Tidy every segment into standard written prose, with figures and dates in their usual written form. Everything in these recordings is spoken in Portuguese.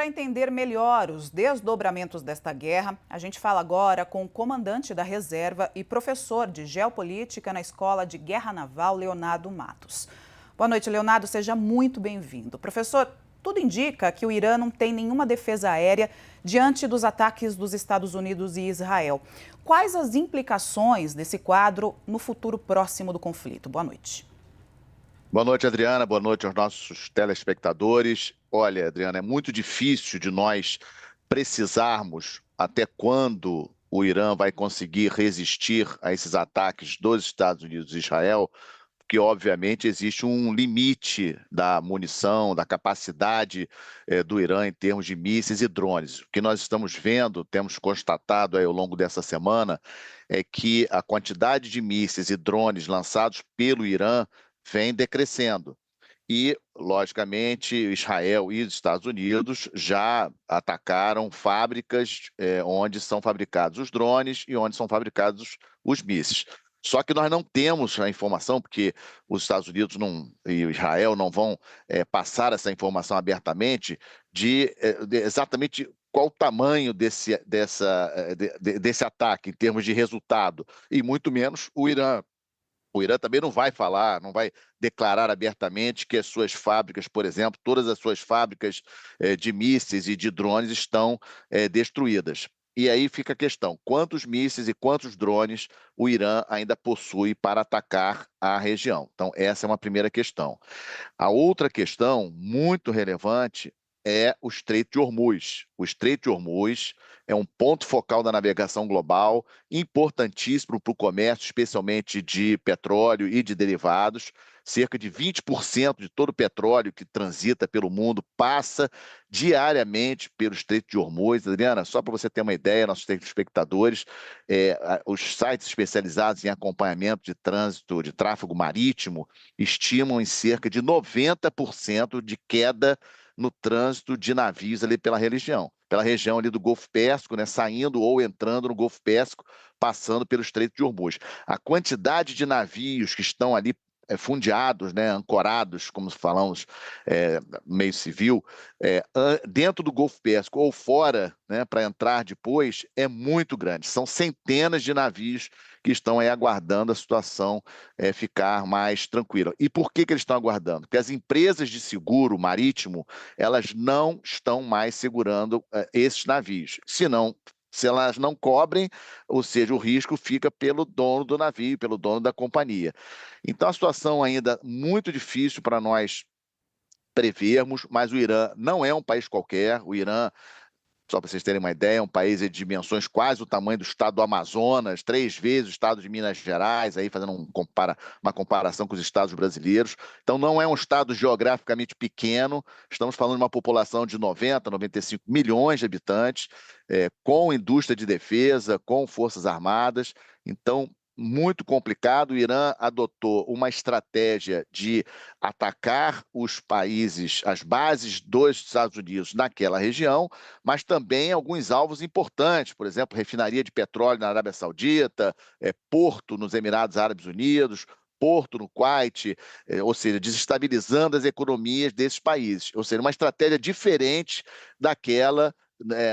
para entender melhor os desdobramentos desta guerra, a gente fala agora com o comandante da reserva e professor de geopolítica na Escola de Guerra Naval, Leonardo Matos. Boa noite, Leonardo, seja muito bem-vindo. Professor, tudo indica que o Irã não tem nenhuma defesa aérea diante dos ataques dos Estados Unidos e Israel. Quais as implicações desse quadro no futuro próximo do conflito? Boa noite. Boa noite, Adriana. Boa noite aos nossos telespectadores. Olha, Adriana, é muito difícil de nós precisarmos até quando o Irã vai conseguir resistir a esses ataques dos Estados Unidos e Israel, porque, obviamente, existe um limite da munição, da capacidade do Irã em termos de mísseis e drones. O que nós estamos vendo, temos constatado aí ao longo dessa semana, é que a quantidade de mísseis e drones lançados pelo Irã vem decrescendo. E, logicamente, Israel e os Estados Unidos já atacaram fábricas onde são fabricados os drones e onde são fabricados os mísseis. Só que nós não temos a informação, porque os Estados Unidos e Israel não vão passar essa informação abertamente de exatamente qual o tamanho desse ataque em termos de resultado, e muito menos o Irã. O Irã também não vai falar, não vai declarar abertamente que as suas fábricas, por exemplo, todas as suas fábricas de mísseis e de drones estão destruídas. E aí fica a questão: quantos mísseis e quantos drones o Irã ainda possui para atacar a região? Então, essa é uma primeira questão. A outra questão muito relevante é o Estreito de Hormuz. O Estreito de Hormuz é um ponto focal da navegação global, importantíssimo para o comércio, especialmente de petróleo e de derivados. Cerca de 20% de todo o petróleo que transita pelo mundo passa diariamente pelo Estreito de Hormuz. Adriana, só para você ter uma ideia, nossos telespectadores, os sites especializados em acompanhamento de trânsito, de tráfego marítimo, estimam em cerca de 90% de queda no trânsito de navios ali pela região ali do Golfo Pérsico, né, saindo ou entrando no Golfo Pérsico, passando pelo Estreito de Hormuz. A quantidade de navios que estão ali fundeados, né, ancorados, como falamos, meio civil, dentro do Golfo Pérsico ou fora, né, para entrar depois, é muito grande. São centenas de navios que estão aí aguardando a situação ficar mais tranquila. E por que eles estão aguardando? Porque as empresas de seguro marítimo, elas não estão mais segurando esses navios. Se elas não cobrem, ou seja, o risco fica pelo dono do navio, pelo dono da companhia. Então, a situação ainda muito difícil para nós prevermos, mas o Irã não é um país qualquer. O Irã, só para vocês terem uma ideia, é um país de dimensões quase o tamanho do estado do Amazonas, 3 vezes o estado de Minas Gerais, aí fazendo uma comparação com os estados brasileiros. Então, não é um estado geograficamente pequeno, estamos falando de uma população de 90, 95 milhões de habitantes, com indústria de defesa, com forças armadas. Então, muito complicado. O Irã adotou uma estratégia de atacar os países, as bases dos Estados Unidos naquela região, mas também alguns alvos importantes, por exemplo, refinaria de petróleo na Arábia Saudita, porto nos Emirados Árabes Unidos, porto no Kuwait, ou seja, desestabilizando as economias desses países. Ou seja, uma estratégia diferente daquela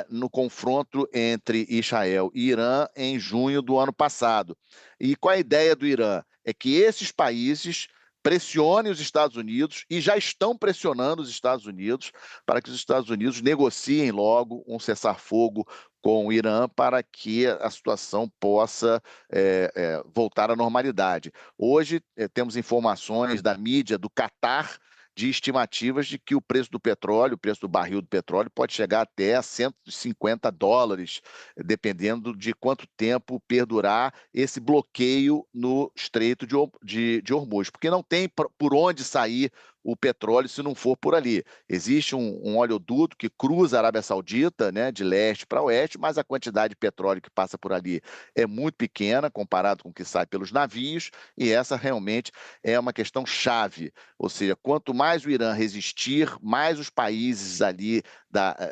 no confronto entre Israel e Irã em junho do ano passado. E qual é a ideia do Irã? É que esses países pressionem os Estados Unidos, e já estão pressionando os Estados Unidos, para que os Estados Unidos negociem logo um cessar-fogo com o Irã para que a situação possa voltar à normalidade. Hoje temos informações da mídia do Catar de estimativas de que o preço do petróleo, o preço do barril do petróleo, pode chegar até a $150, dependendo de quanto tempo perdurar esse bloqueio no Estreito de Hormuz, porque não tem por onde sair o petróleo se não for por ali. Existe um oleoduto que cruza a Arábia Saudita, né, de leste para oeste, mas a quantidade de petróleo que passa por ali é muito pequena comparado com o que sai pelos navios, e essa realmente é uma questão chave. Ou seja, quanto mais o Irã resistir, mais os países ali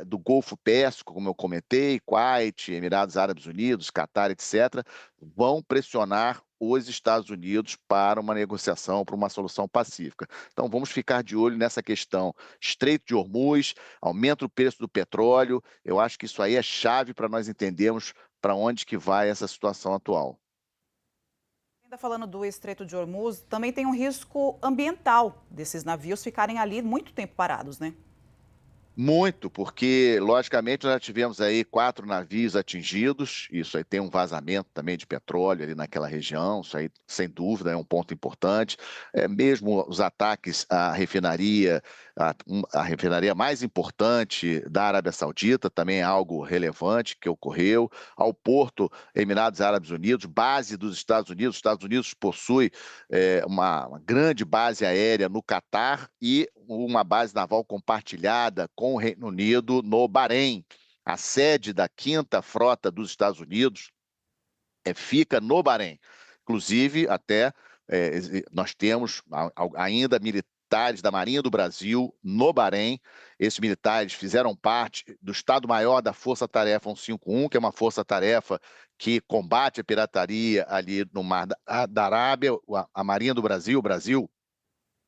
do Golfo Pérsico, como eu comentei, Kuwait, Emirados Árabes Unidos, Catar, etc., vão pressionar os Estados Unidos para uma negociação, para uma solução pacífica. Então, vamos ficar de olho nessa questão. Estreito de Hormuz, aumento do preço do petróleo, eu acho que isso aí é chave para nós entendermos para onde que vai essa situação atual. Ainda falando do Estreito de Hormuz, também tem um risco ambiental desses navios ficarem ali muito tempo parados, né? Muito, porque, logicamente, nós já tivemos aí 4 navios atingidos, isso aí tem um vazamento também de petróleo ali naquela região, isso aí, sem dúvida, é um ponto importante. Mesmo os ataques à refinaria, a refinaria mais importante da Arábia Saudita, também é algo relevante que ocorreu. Ao porto Emirados Árabes Unidos, base dos Estados Unidos, os Estados Unidos possui uma grande base aérea no Catar e uma base naval compartilhada com o Reino Unido no Bahrein. A sede da 5ª Frota dos Estados Unidos fica no Bahrein. Inclusive, até nós temos ainda militares da Marinha do Brasil no Bahrein. Esses militares fizeram parte do Estado-Maior da Força Tarefa 151, que é uma força-tarefa que combate a pirataria ali no Mar da Arábia. A Marinha do Brasil, o Brasil,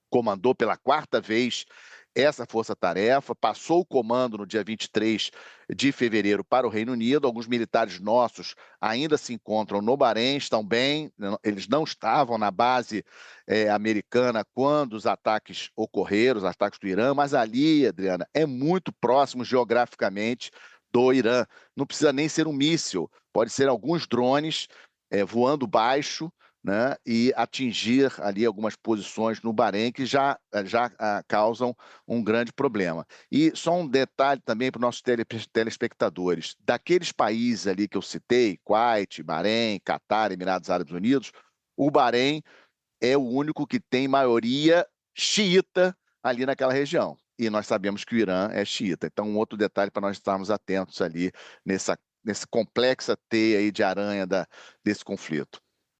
comandou pela 4ª vez essa força-tarefa, passou o comando no dia 23 de fevereiro para o Reino Unido. Alguns militares nossos ainda se encontram no Bahrein, estão bem, eles não estavam na base americana quando os ataques ocorreram, os ataques do Irã, mas ali, Adriana, é muito próximo geograficamente do Irã. Não precisa nem ser um míssil, pode ser alguns drones voando baixo, né, e atingir ali algumas posições no Bahrein que já causam um grande problema. E só um detalhe também para os nossos telespectadores: daqueles países ali que eu citei, Kuwait, Bahrein, Catar, Emirados Árabes Unidos, o Bahrein é o único que tem maioria xiita ali naquela região. E nós sabemos que o Irã é xiita. Então, um outro detalhe para nós estarmos atentos ali nessa complexa teia aí de aranha desse conflito.